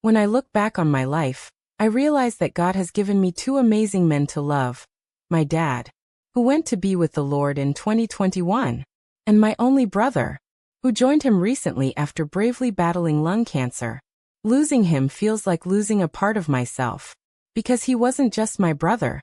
When I look back on my life, I realize that God has given me two amazing men to love. My dad, who went to be with the Lord in 2021, and my only brother, who joined him recently after bravely battling lung cancer. Losing him feels like losing a part of myself, because he wasn't just my brother.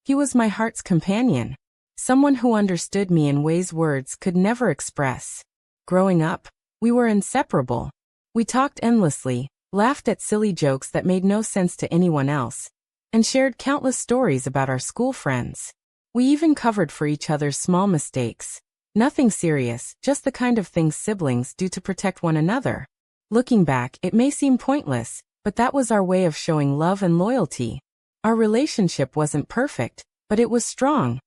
He was my heart's companion, someone who understood me in ways words could never express. Growing up, we were inseparable. We talked endlessly, laughed at silly jokes that made no sense to anyone else, and shared countless stories about our school friends. We even covered for each other's small mistakes. Nothing serious, just the kind of things siblings do to protect one another. Looking back, it may seem pointless, but that was our way of showing love and loyalty. Our relationship wasn't perfect, but it was strong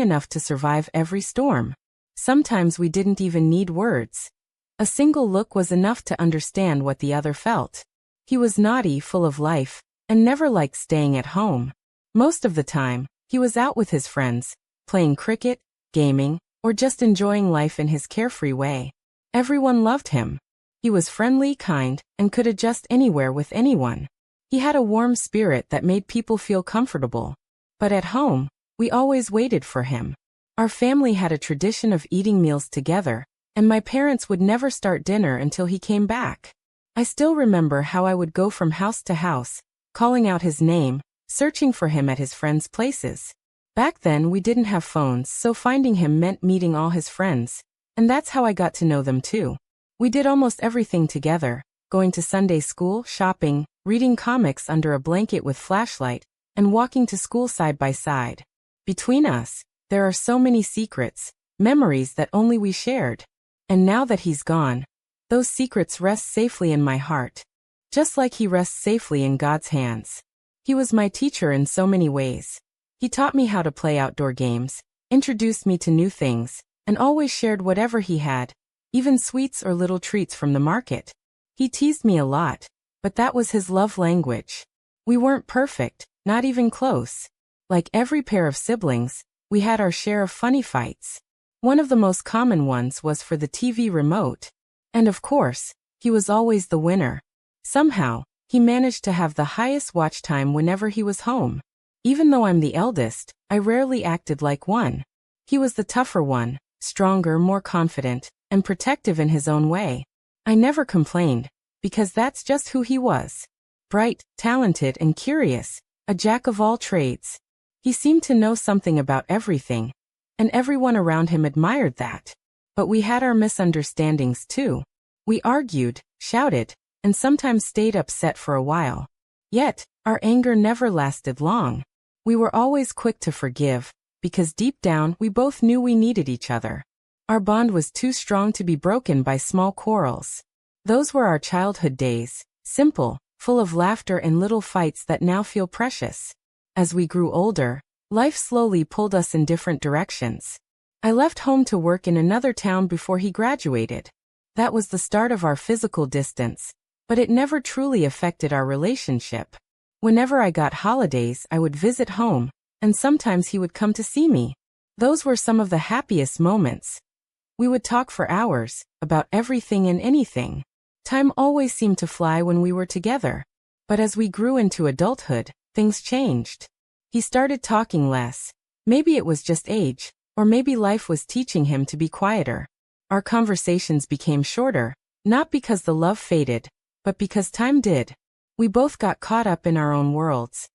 enough to survive every storm. Sometimes we didn't even need words. A single look was enough to understand what the other felt. He was naughty, full of life, and never liked staying at home. Most of the time, he was out with his friends, playing cricket, gaming, or just enjoying life in his carefree way. Everyone loved him. He was friendly, kind, and could adjust anywhere with anyone. He had a warm spirit that made people feel comfortable. But at home, we always waited for him. Our family had a tradition of eating meals together, and my parents would never start dinner until he came back. I still remember how I would go from house to house, calling out his name, searching for him at his friends' places. Back then we didn't have phones, so finding him meant meeting all his friends, and that's how I got to know them too. We did almost everything together, going to Sunday school, shopping, reading comics under a blanket with flashlight, and walking to school side by side. Between us, there are so many secrets, memories that only we shared. And now that he's gone, those secrets rest safely in my heart, just like he rests safely in God's hands. He was my teacher in so many ways. He taught me how to play outdoor games, introduced me to new things, and always shared whatever he had, even sweets or little treats from the market. He teased me a lot, but that was his love language. We weren't perfect, not even close. Like every pair of siblings, we had our share of funny fights. One of the most common ones was for the TV remote. And of course, he was always the winner. Somehow, he managed to have the highest watch time whenever he was home. Even though I'm the eldest, I rarely acted like one. He was the tougher one, stronger, more confident, and protective in his own way. I never complained, because that's just who he was. Bright, talented, and curious, a jack of all trades. He seemed to know something about everything, and everyone around him admired that. But we had our misunderstandings too. We argued, shouted, and sometimes stayed upset for a while. Yet, our anger never lasted long. We were always quick to forgive, because deep down we both knew we needed each other. Our bond was too strong to be broken by small quarrels. Those were our childhood days, simple, full of laughter and little fights that now feel precious. As we grew older, life slowly pulled us in different directions. I left home to work in another town before he graduated. That was the start of our physical distance, but it never truly affected our relationship. Whenever I got holidays, I would visit home, and sometimes he would come to see me. Those were some of the happiest moments. We would talk for hours, about everything and anything. Time always seemed to fly when we were together. But as we grew into adulthood, things changed. He started talking less. Maybe it was just age, or maybe life was teaching him to be quieter. Our conversations became shorter, not because the love faded, but because time did. We both got caught up in our own worlds.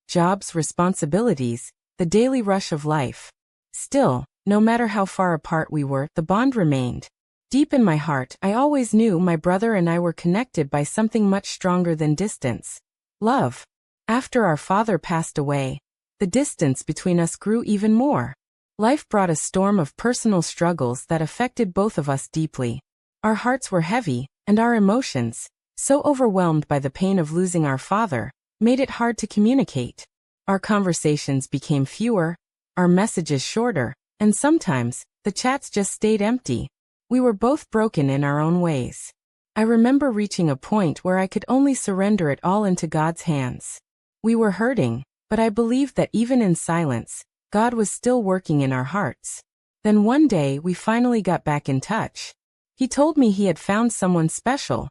Jobs, responsibilities, the daily rush of life. Still, no matter how far apart we were, the bond remained. Deep in my heart, I always knew my brother and I were connected by something much stronger than distance. Love. After our father passed away, the distance between us grew even more. Life brought a storm of personal struggles that affected both of us deeply. Our hearts were heavy, and our emotions, so overwhelmed by the pain of losing our father, made it hard to communicate. Our conversations became fewer, our messages shorter, and sometimes, the chats just stayed empty. We were both broken in our own ways. I remember reaching a point where I could only surrender it all into God's hands. We were hurting, but I believed that even in silence, God was still working in our hearts. Then one day we finally got back in touch. He told me he had found someone special,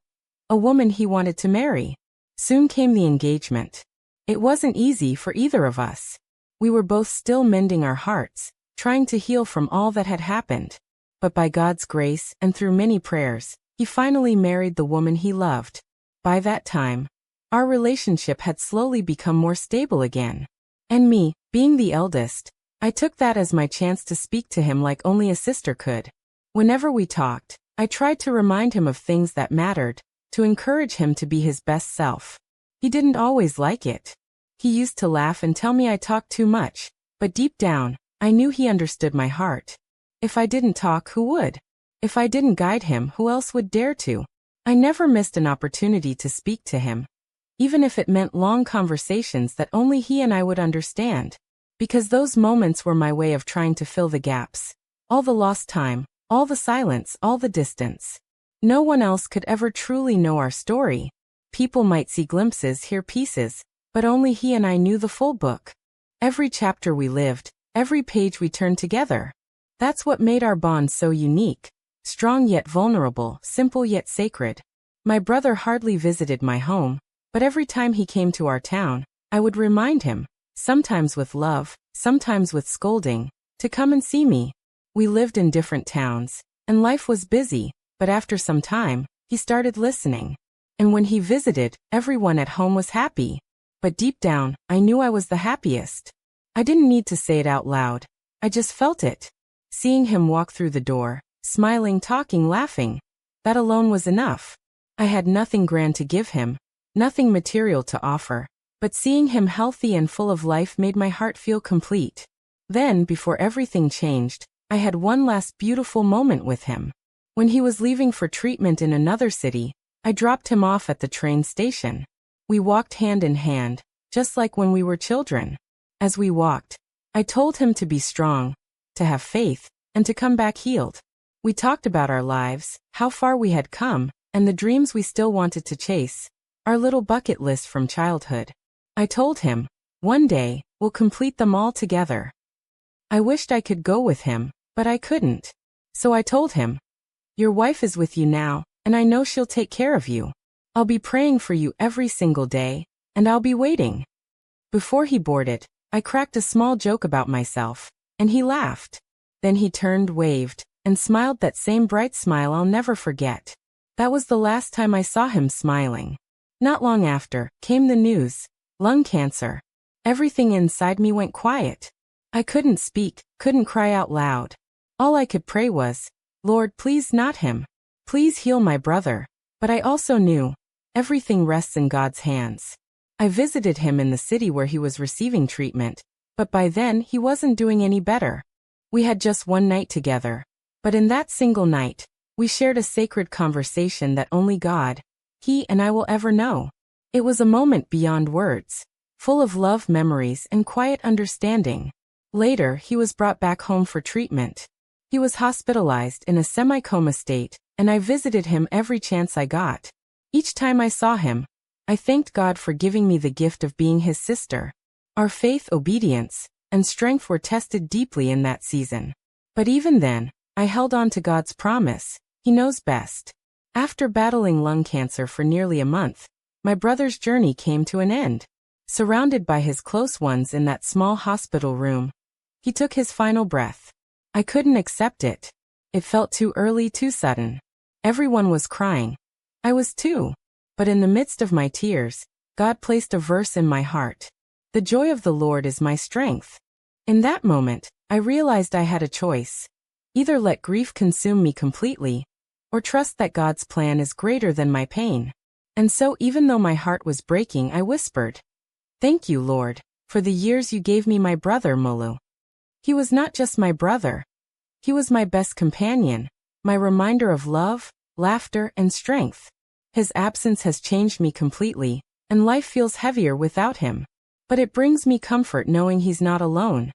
a woman he wanted to marry. Soon came the engagement. It wasn't easy for either of us. We were both still mending our hearts, trying to heal from all that had happened. But by God's grace and through many prayers, he finally married the woman he loved. By that time, our relationship had slowly become more stable again. And me, being the eldest, I took that as my chance to speak to him like only a sister could. Whenever we talked, I tried to remind him of things that mattered, to encourage him to be his best self. He didn't always like it. He used to laugh and tell me I talked too much, but deep down, I knew he understood my heart. If I didn't talk, who would? If I didn't guide him, who else would dare to? I never missed an opportunity to speak to him, even if it meant long conversations that only he and I would understand, because those moments were my way of trying to fill the gaps. All the lost time, all the silence, all the distance. No one else could ever truly know our story. People might see glimpses, hear pieces, but only he and I knew the full book. Every chapter we lived, every page we turned together. That's what made our bond so unique. Strong yet vulnerable, simple yet sacred. My brother hardly visited my home, but every time he came to our town, I would remind him, sometimes with love, sometimes with scolding, to come and see me. We lived in different towns, and life was busy, but after some time, he started listening. And when he visited, everyone at home was happy. But deep down, I knew I was the happiest. I didn't need to say it out loud. I just felt it. Seeing him walk through the door, smiling, talking, laughing, that alone was enough. I had nothing grand to give him, nothing material to offer, but seeing him healthy and full of life made my heart feel complete. Then, before everything changed, I had one last beautiful moment with him. When he was leaving for treatment in another city, I dropped him off at the train station. We walked hand in hand, just like when we were children. As we walked, I told him to be strong, to have faith, and to come back healed. We talked about our lives, how far we had come, and the dreams we still wanted to chase, our little bucket list from childhood. I told him, one day, we'll complete them all together. I wished I could go with him, but I couldn't. So I told him, your wife is with you now, and I know she'll take care of you. I'll be praying for you every single day, and I'll be waiting. Before he boarded, I cracked a small joke about myself, and he laughed. Then he turned, waved, and smiled that same bright smile I'll never forget. That was the last time I saw him smiling. Not long after, came the news, lung cancer. Everything inside me went quiet. I couldn't speak, couldn't cry out loud. All I could pray was, Lord, please not him. Please heal my brother. But I also knew, everything rests in God's hands. I visited him in the city where he was receiving treatment, but by then he wasn't doing any better. We had just one night together, but in that single night, we shared a sacred conversation that only God, he and I will ever know. It was a moment beyond words, full of love, memories, and quiet understanding. Later, he was brought back home for treatment. He was hospitalized in a semi-coma state, and I visited him every chance I got. Each time I saw him, I thanked God for giving me the gift of being his sister. Our faith, obedience, and strength were tested deeply in that season. But even then, I held on to God's promise. He knows best. After battling lung cancer for nearly a month, my brother's journey came to an end. Surrounded by his close ones in that small hospital room, he took his final breath. I couldn't accept it. It felt too early, too sudden. Everyone was crying. I was too. But in the midst of my tears, God placed a verse in my heart. The joy of the Lord is my strength. In that moment, I realized I had a choice. Either let grief consume me completely, or trust that God's plan is greater than my pain. And so even though my heart was breaking, I whispered, "Thank you, Lord, for the years you gave me my brother Mulu." He was not just my brother. He was my best companion, my reminder of love, laughter, and strength. His absence has changed me completely, and life feels heavier without him. But it brings me comfort knowing he's not alone.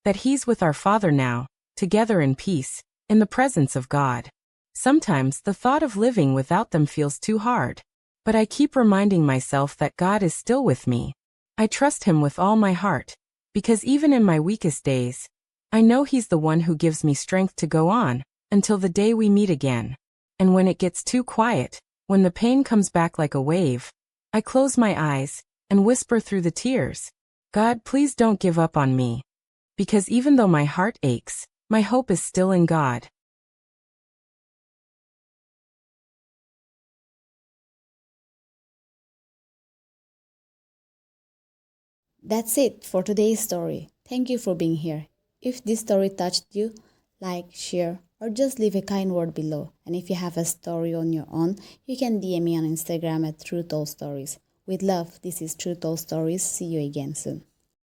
That he's with our Father now, together in peace, in the presence of God. Sometimes the thought of living without them feels too hard. But I keep reminding myself that God is still with me. I trust him with all my heart, because even in my weakest days, I know he's the one who gives me strength to go on, until the day we meet again. And when it gets too quiet, when the pain comes back like a wave, I close my eyes and whisper through the tears, God, please don't give up on me. Because even though my heart aches, my hope is still in God. That's it for today's story. Thank you for being here. If this story touched you, like, share, or just leave a kind word below. And if you have a story on your own, you can DM me on Instagram at truetoldstories. With love, this is True Told Stories. See you again soon.